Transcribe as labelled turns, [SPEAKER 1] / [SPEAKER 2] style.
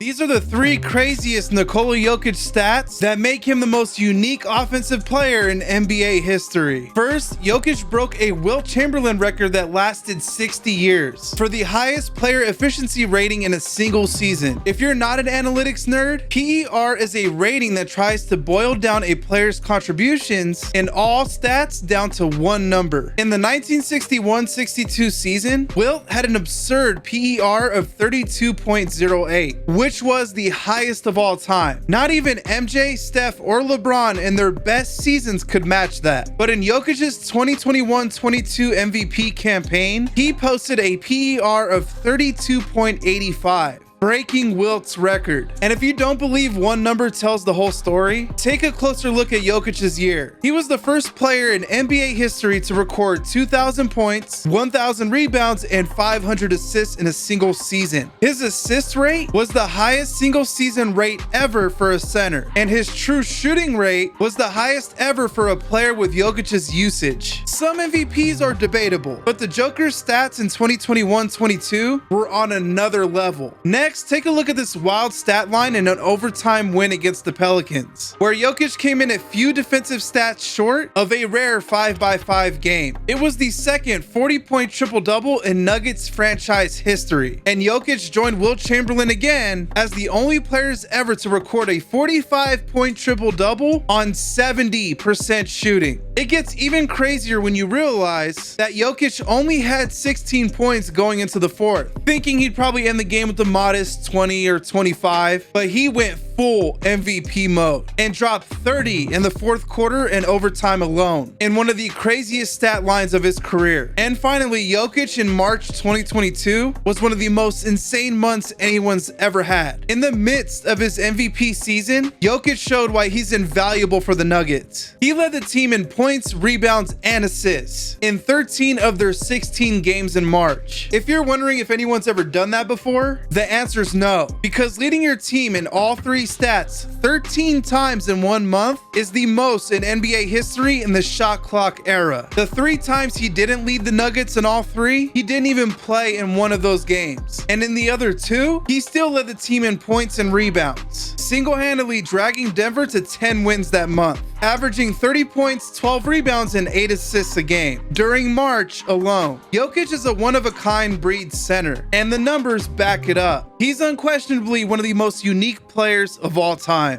[SPEAKER 1] These are the three craziest Nikola Jokic stats that make him the most unique offensive player in NBA history. First, Jokic broke a Wilt Chamberlain record that lasted 60 years for the highest player efficiency rating in a single season. If you're not an analytics nerd, PER is a rating that tries to boil down a player's contributions in all stats down to one number. In the 1961-62 season, Wilt had an absurd PER of 32.08, which was the highest of all time. Not even MJ, Steph, or LeBron in their best seasons could match that. But in Jokic's 2021-22 MVP campaign, he posted a PER of 32.85. breaking Wilt's record. And if you don't believe one number tells the whole story, take a closer look at Jokic's year. He was the first player in NBA history to record 2,000 points, 1,000 rebounds, and 500 assists in a single season. His assist rate was the highest single season rate ever for a center, and his true shooting rate was the highest ever for a player with Jokic's usage. Some MVPs are debatable, but the Joker's stats in 2021-22 were on another level. Next, take a look at this wild stat line in an overtime win against the Pelicans, where Jokic came in a few defensive stats short of a rare 5x5 game. It was the second 40-point triple-double in Nuggets franchise history, and Jokic joined Wilt Chamberlain again as the only players ever to record a 45-point triple-double on 70% shooting. It gets even crazier when you realize that Jokic only had 16 points going into the fourth, thinking he'd probably end the game with a modest 20 or 25, but he went full MVP mode and dropped 30 in the fourth quarter and overtime alone, in one of the craziest stat lines of his career. And finally, Jokic in March 2022 was one of the most insane months anyone's ever had. In the midst of his MVP season, Jokic showed why he's invaluable for the Nuggets. He led the team in points, rebounds, and assists in 13 of their 16 games in March. If you're wondering if anyone's ever done that before, the answer is no, because leading your team in all three stats 13 times in 1 month is the most in NBA history in the shot clock era. The 3 times he didn't lead the Nuggets in all 3, he didn't even play in one of those games. And in the other 2, he still led the team in points and rebounds, single-handedly dragging Denver to 10 wins that month, averaging 30 points, 12 rebounds, and 8 assists a game during March alone. Jokic is a one-of-a-kind breed center, and the numbers back it up. He's unquestionably one of the most unique players of all time.